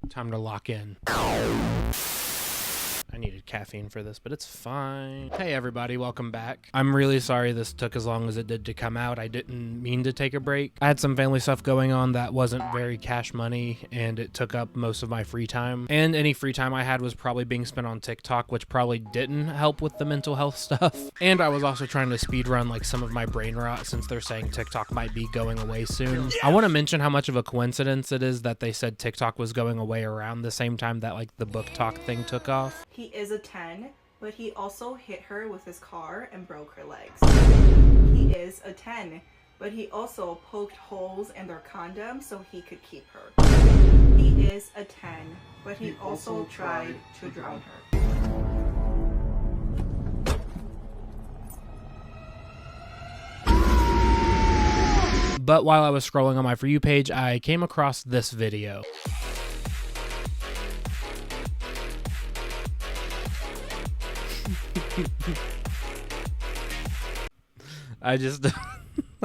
Time to lock in. I needed caffeine for this, but it's fine. Hey everybody, welcome back. I'm really sorry this took as long as it did to come out. I didn't mean to take a break. I had some family stuff going on that wasn't very cash money, and it took up most of my free time. And any free time I had was probably being spent on TikTok, which probably didn't help with the mental health stuff. And I was also trying to speed run like some of my brain rot since they're saying TikTok might be going away soon. I want to mention how much of a coincidence it is that they said TikTok was going away around the same time that like the Booktok thing took off. He is a 10, but he also hit her with his car and broke her legs. He is a 10, but he also poked holes in their condom so he could keep her. He is a 10, but he also tried to drown her. But while I was scrolling on my For You page, I came across this video. I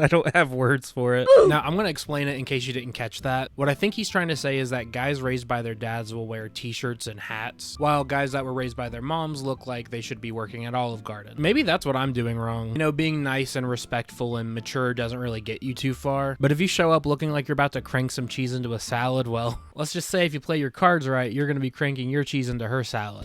don't have words for it. Now, I'm going to explain it in case you didn't catch that. What I think he's trying to say is that guys raised by their dads will wear t-shirts and hats, while guys that were raised by their moms look like they should be working at Olive Garden. Maybe that's what I'm doing wrong. You know, being nice and respectful and mature doesn't really get you too far. But if you show up looking like you're about to crank some cheese into a salad, well, let's just say if you play your cards right, you're going to be cranking your cheese into her salad.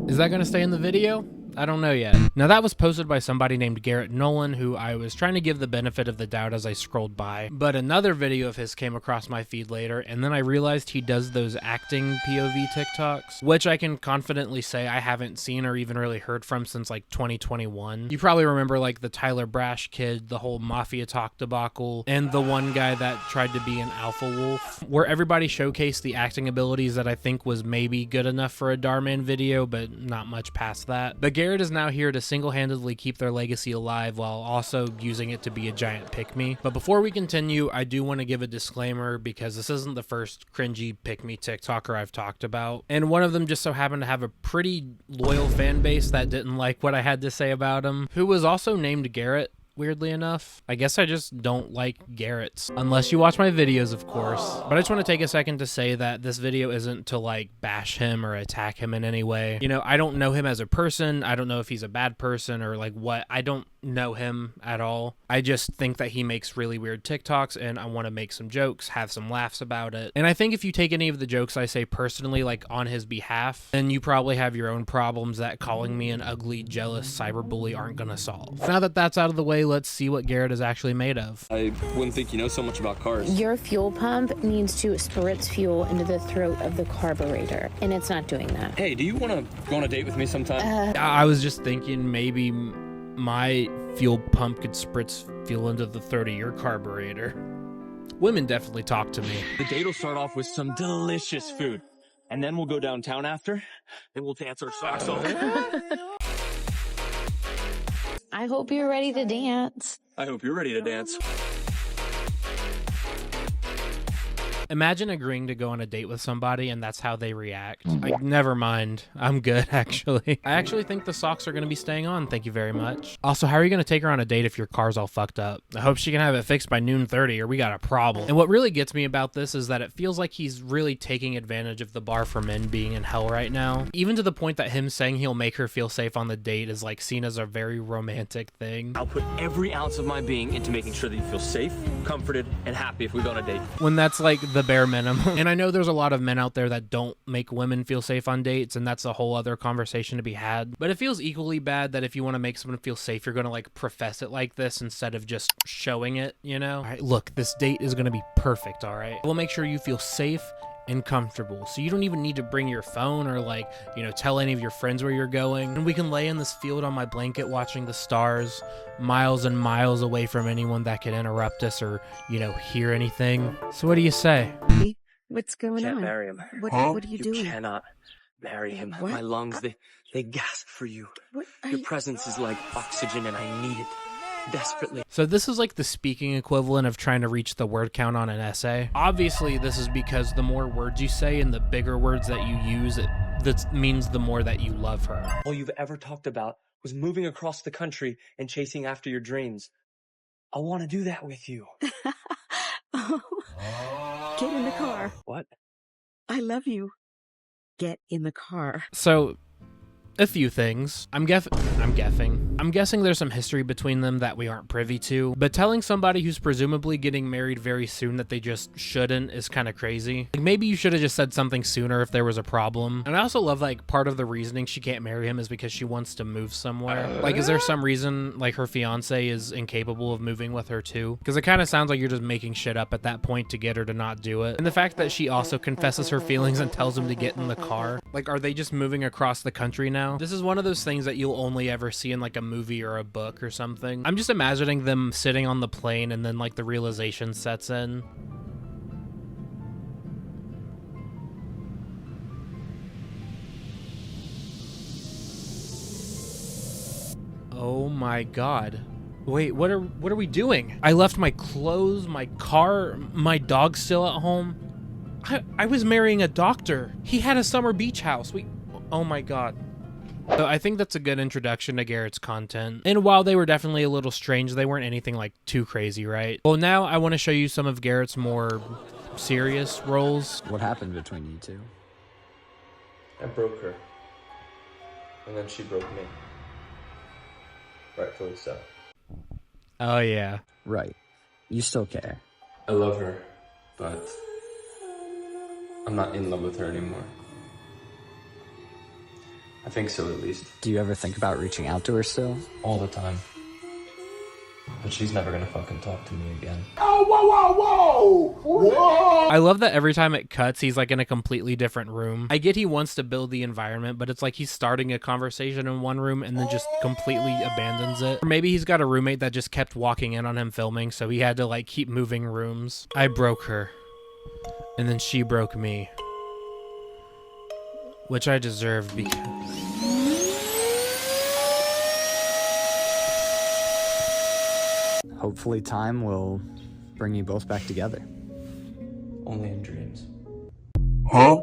Is that going to stay in the video? I don't know yet. Now that was posted by somebody named Garett Nolan, who I was trying to give the benefit of the doubt as I scrolled by, but another video of his came across my feed later, and then I realized he does those acting POV TikToks, which I can confidently say I haven't seen or even really heard from since like 2021. You probably remember like the Tyler Brash kid, the whole Mafia Talk debacle, and the one guy that tried to be an alpha wolf, where everybody showcased the acting abilities that I think was maybe good enough for a Darman video, but not much past that. But Garett is now here to single-handedly keep their legacy alive while also using it to be a giant pick-me. But before we continue, I do want to give a disclaimer because this isn't the first cringy pick-me TikToker I've talked about. And one of them just so happened to have a pretty loyal fan base that didn't like what I had to say about him, who was also named Garett. Weirdly enough, I guess I just don't like Garetts. Unless you watch my videos, of course. But I just want to take a second to say that this video isn't to like bash him or attack him in any way. You know, I don't know him as a person. I don't know if he's a bad person or like what. I don't know him at all. I just think that he makes really weird TikToks and I want to make some jokes, have some laughs about it. And I think if you take any of the jokes I say personally, like on his behalf, then you probably have your own problems that calling me an ugly, jealous cyberbully aren't gonna solve. Now that that's out of the way, let's see what Garett is actually made of. I wouldn't think you know so much about cars. Your fuel pump needs to spritz fuel into the throat of the carburetor, and it's not doing that. Hey, do you want to go on a date with me sometime? I was just thinking maybe my fuel pump could spritz fuel into the throat of your carburetor. Women definitely talk to me. The date will start off with some delicious food, and then we'll go downtown after, and we'll dance our socks off. I hope you're ready to dance. I hope you're ready to dance. Imagine agreeing to go on a date with somebody and that's how they react. Like, never mind. I'm good, actually. I actually think the socks are going to be staying on. Thank you very much. Also, how are you going to take her on a date if your car's all fucked up? I hope she can have it fixed by noon 30 or we got a problem. And what really gets me about this is that it feels like he's really taking advantage of the bar for men being in hell right now. Even to the point that him saying he'll make her feel safe on the date is like seen as a very romantic thing. I'll put every ounce of my being into making sure that you feel safe, comforted, and happy if we go on a date. When that's like the bare minimum. And I know there's a lot of men out there that don't make women feel safe on dates, and that's a whole other conversation to be had. But it feels equally bad that if you want to make someone feel safe, you're going to like profess it like this instead of just showing it, you know? All right, look, this date is going to be perfect, all right? We'll make sure you feel safe and comfortable, so you don't even need to bring your phone or like, you know, tell any of your friends where you're going, and we can lay in this field on my blanket watching the stars, miles and miles away from anyone that could interrupt us or, you know, hear anything. So what do you say? What's going Can't on? marry him. What are you doing? You cannot marry him. What? My lungs, they gasp for you. What are Your you- presence is like oxygen and I need it desperately. So this is like the speaking equivalent of trying to reach the word count on an essay. Obviously, this is because the more words you say and the bigger words that you use, that means the more that you love her. All you've ever talked about was moving across the country and chasing after your dreams. I want to do that with you. Oh. Get in the car. What? I love you. Get in the car. So, a few things. I'm guessing there's some history between them that we aren't privy to, but telling somebody who's presumably getting married very soon that they just shouldn't is kind of crazy. Like, maybe you should have just said something sooner if there was a problem. And I also love, like, part of the reasoning she can't marry him is because she wants to move somewhere. Like, is there some reason, like, her fiance is incapable of moving with her too? Because it kind of sounds like you're just making shit up at that point to get her to not do it. And the fact that she also confesses her feelings and tells him to get in the car. Like, are they just moving across the country now? This is one of those things that you'll only ever see in like a movie or a book or something. I'm just imagining them sitting on the plane and then like the realization sets in. Oh my god. Wait, what are we doing? I left my clothes, my car, my dog still at home. I was marrying a doctor. He had a summer beach house. Oh my god. So I think that's a good introduction to Garett's content. And while they were definitely a little strange, they weren't anything like too crazy, right? Well, now I want to show you some of Garett's more serious roles. What happened between you two? I broke her. And then she broke me. Rightfully so. Oh yeah. Right. You still care. I love her, but I'm not in love with her anymore. I think so, at least. Do you ever think about reaching out to her still? All the time. But she's never gonna fucking talk to me again. Oh, whoa, whoa, whoa! Whoa! I love that every time it cuts, he's like in a completely different room. I get he wants to build the environment, but it's like he's starting a conversation in one room and then just completely abandons it. Or maybe he's got a roommate that just kept walking in on him filming, so he had to like keep moving rooms. I broke her. And then she broke me. Which I deserved because... Hopefully time will bring you both back together. Only in dreams. Huh?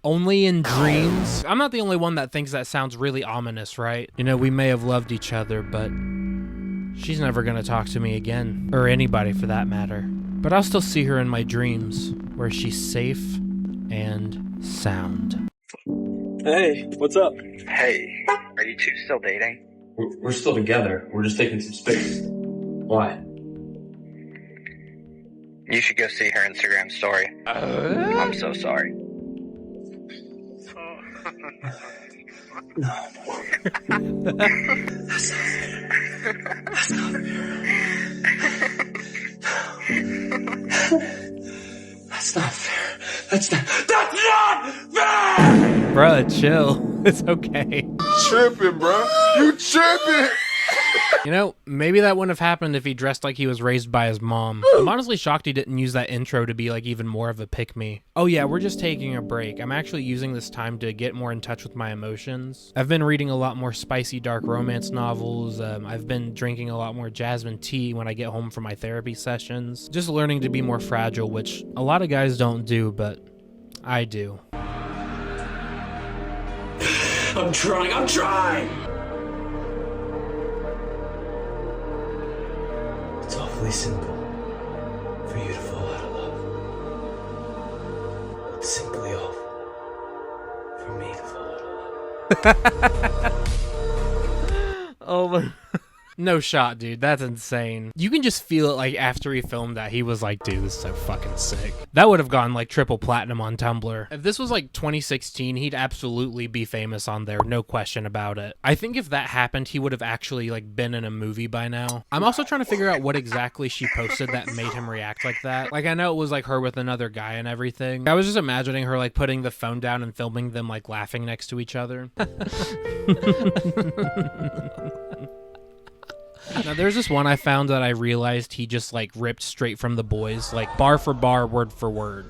Only in dreams? I'm not the only one that thinks that sounds really ominous, right? You know, we may have loved each other, but she's never gonna talk to me again. Or anybody for that matter. But I'll still see her in my dreams, where she's safe and sound. Hey, what's up? Hey, are you two still dating? We're still together. We're just taking some space. Why? You should go see her Instagram story. I'm so sorry. No. That's not fair. That's not fair! Bruh, chill. It's okay. Tripping, bro. You tripping. You know, maybe that wouldn't have happened if he dressed like he was raised by his mom. I'm honestly shocked he didn't use that intro to be like even more of a pick-me. Oh yeah, we're just taking a break. I'm actually using this time to get more in touch with my emotions. I've been reading a lot more spicy dark romance novels. I've been drinking a lot more jasmine tea when I get home from my therapy sessions. Just learning to be more fragile, which a lot of guys don't do, but I do. I'm trying! It's awfully simple for you to fall out of love. It's simply awful for me to fall out of love. Oh my... No shot, dude. That's insane. You can just feel it, like, after he filmed that, he was like, dude, this is so fucking sick. That would have gone, like, triple platinum on Tumblr. If this was, like, 2016, he'd absolutely be famous on there, no question about it. I think if that happened, he would have actually, like, been in a movie by now. I'm also trying to figure out what exactly she posted that made him react like that. Like, I know it was, like, her with another guy and everything. I was just imagining her, like, putting the phone down and filming them, like, laughing next to each other. Now, there's this one I found that I realized he just, like, ripped straight from The Boys, like, bar for bar, word for word.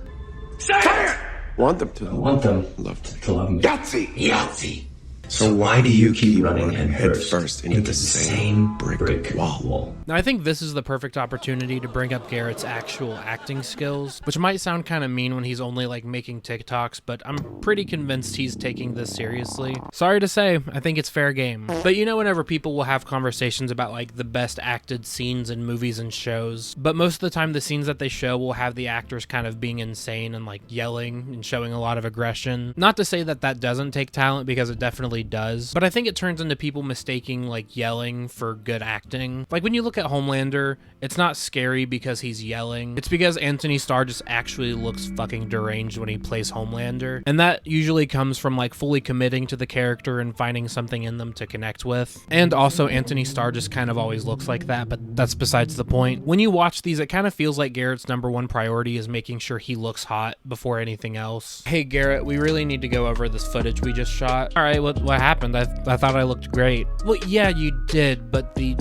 Want them to. I want them love to love me. Yahtzee! Yahtzee! So why do you keep running head first into the same brick wall? Now, I think this is the perfect opportunity to bring up Garett's actual acting skills, which might sound kind of mean when he's only like making TikToks, but I'm pretty convinced he's taking this seriously. Sorry to say, I think it's fair game. But you know, whenever people will have conversations about like the best acted scenes in movies and shows, but most of the time the scenes that they show will have the actors kind of being insane and like yelling and showing a lot of aggression. Not to say that that doesn't take talent, because it definitely does, but I think it turns into people mistaking like yelling for good acting. Like when you look at Homelander, it's not scary because he's yelling. It's because Anthony Starr just actually looks fucking deranged when he plays Homelander. And that usually comes from like fully committing to the character and finding something in them to connect with. And also Anthony Starr just kind of always looks like that, but that's besides the point. When you watch these, it kind of feels like Garett's #1 priority is making sure he looks hot before anything else. Hey Garett, we really need to go over this footage we just shot. All right, what happened? I thought I looked great. Well, yeah, you did, but the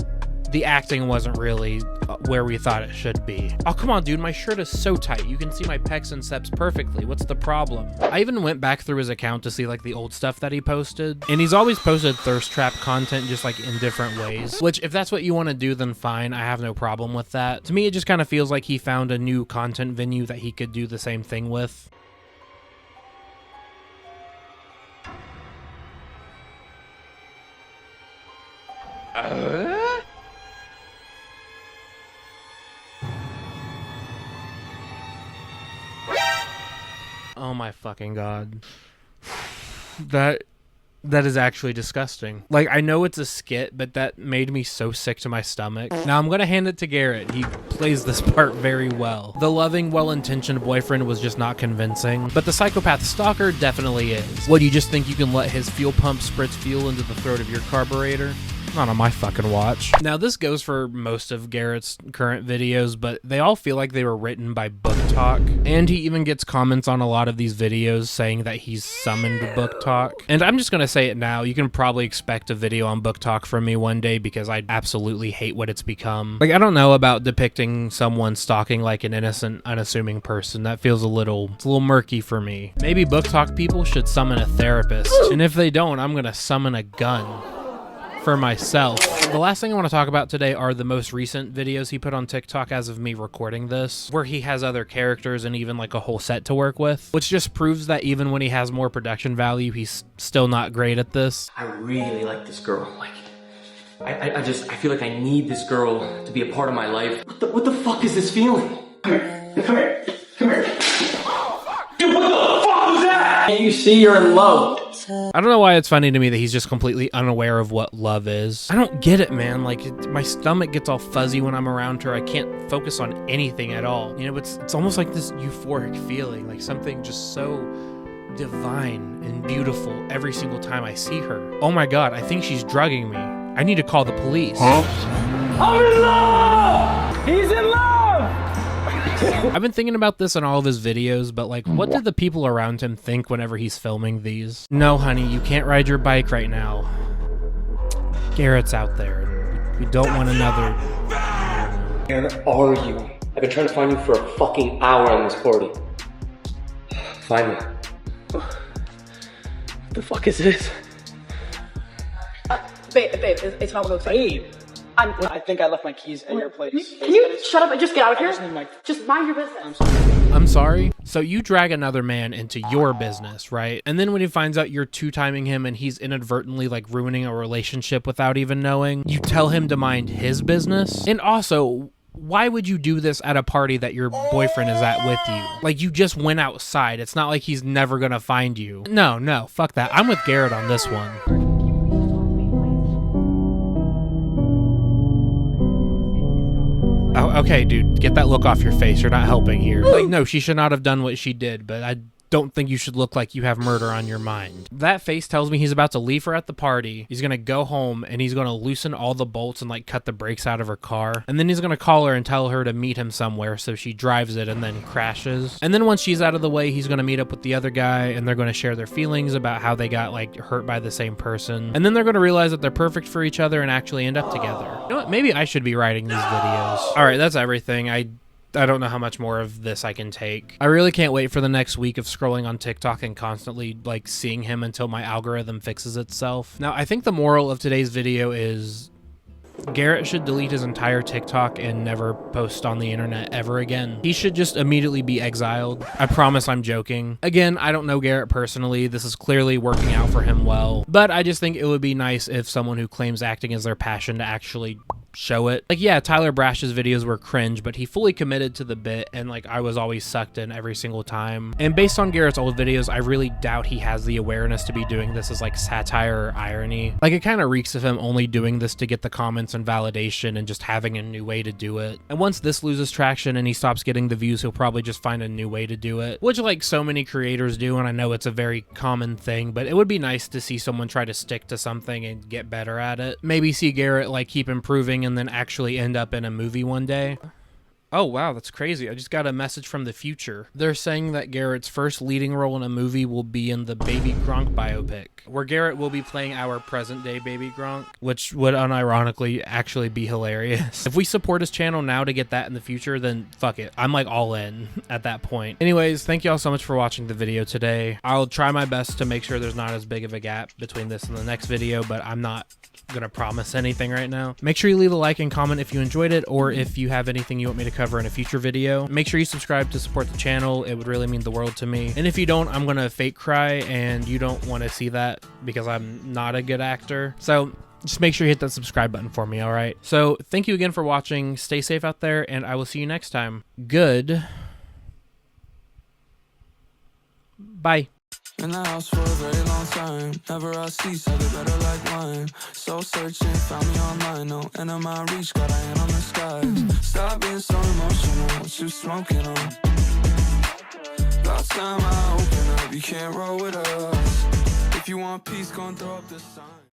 acting wasn't really where we thought it should be. Oh, come on, dude. My shirt is so tight. You can see my pecs and ceps perfectly. What's the problem? I even went back through his account to see like the old stuff that he posted. And he's always posted thirst trap content just like in different ways. Which, if that's what you want to do, then fine. I have no problem with that. To me, it just kind of feels like he found a new content venue that he could do the same thing with. Oh my fucking god. That is actually disgusting. Like, I know it's a skit, but that made me so sick to my stomach. Now, I'm gonna hand it to Garett. He plays this part very well. The loving, well-intentioned boyfriend was just not convincing, but the psychopath stalker definitely is. What, do you just think you can let his fuel pump spritz fuel into the throat of your carburetor? Not on my fucking watch. Now, this goes for most of Garett's current videos, but they all feel like they were written by Booktok. And he even gets comments on a lot of these videos saying that he's summoned Booktok. And I'm just gonna say it now, you can probably expect a video on Booktok from me one day, because I absolutely hate what it's become. Like, I don't know about depicting someone stalking like an innocent, unassuming person. That feels it's a little murky for me. Maybe Booktok people should summon a therapist. And if they don't, I'm gonna summon a gun. For myself. The last thing I want to talk about today are the most recent videos he put on TikTok as of me recording this, where he has other characters and even like a whole set to work with, which just proves that even when he has more production value, he's still not great at this. I really like this girl. Like, I feel like I need this girl to be a part of my life. What the fuck is this feeling? Come here. Dude, what the fuck was that? You see you're in love. I don't know why it's funny to me that he's just completely unaware of what love is. I don't get it, man. Like, my stomach gets all fuzzy when I'm around her. I can't focus on anything at all. You know, it's almost like this euphoric feeling, like something just so divine and beautiful every single time I see her. Oh my god, I think she's drugging me. I need to call the police. Huh? I'm in love! He's in love! I've been thinking about this in all of his videos, but like, what do the people around him think whenever he's filming these? No, honey, you can't ride your bike right now. Garett's out there. We don't want another... Where are you? I've been trying to find you for a fucking hour on this party. Find me. What the fuck is this? Babe, it's not what it looks like. Babe! I think I left my keys at your place. Can you shut up and just get out of here? Just mind your business. I'm sorry? So you drag another man into your business, right? And then when he finds out you're two-timing him and he's inadvertently like ruining a relationship without even knowing, you tell him to mind his business? And also, why would you do this at a party that your boyfriend is at with you? Like, you just went outside. It's not like he's never gonna find you. No, fuck that. I'm with Garett on this one. Oh, okay, dude, get that look off your face. You're not helping here. Like, no, she should not have done what she did, but I don't think you should look like you have murder on your mind. That face tells me he's about to leave her at the party. He's gonna go home and he's gonna loosen all the bolts and like cut the brakes out of her car. And then he's gonna call her and tell her to meet him somewhere, so she drives it and then crashes. And then once she's out of the way, he's gonna meet up with the other guy and they're gonna share their feelings about how they got like hurt by the same person. And then they're gonna realize that they're perfect for each other and actually end up together. You know what? Maybe I should be writing these videos. All right, that's everything. I I don't know how much more of this I can take. I really can't wait for the next week of scrolling on TikTok and constantly like seeing him until my algorithm fixes itself. Now, I think the moral of today's video is Garett should delete his entire TikTok and never post on the internet ever again. He should just immediately be exiled. I promise I'm joking. Again, I don't know Garett personally. This is clearly working out for him well, but I just think it would be nice if someone who claims acting is their passion to actually show it. Like, yeah, Tyler Brash's videos were cringe, but he fully committed to the bit, and like I was always sucked in every single time. And based on Garett's old videos, I really doubt he has the awareness to be doing this as like satire or irony. Like, it kind of reeks of him only doing this to get the comments and validation and just having a new way to do it. And once this loses traction and he stops getting the views, he'll probably just find a new way to do it, which like so many creators do, and I know it's a very common thing, but it would be nice to see someone try to stick to something and get better at it. Maybe see Garett like keep improving and then actually end up in a movie one day. Oh wow, that's crazy. I just got a message from the future. They're saying that Garett's first leading role in a movie will be in the Baby Gronk biopic, where Garett will be playing our present day Baby Gronk, which would unironically actually be hilarious. If we support his channel now to get that in the future, then fuck it. I'm like all in at that point. Anyways, thank you all so much for watching the video today. I'll try my best to make sure there's not as big of a gap between this and the next video, but I'm not gonna promise anything right now. Make sure you leave a like and comment if you enjoyed it, or if you have anything you want me to cover in a future video. Make sure you subscribe to support the channel. It would really mean the world to me. And if you don't, I'm gonna fake cry, and you don't want to see that because I'm not a good actor. So just make sure you hit that subscribe button for me, all right? So thank you again for watching. Stay safe out there, and I will see you next time. Good. Bye. In the house for a very long time. Never I cease, I get better like wine. Soul searching, found me online. No end of my reach, got a hand on the skies. Stop being so emotional, what you smoking on? About time I open up, you can't roll with us. If you want peace, go and throw up the sign.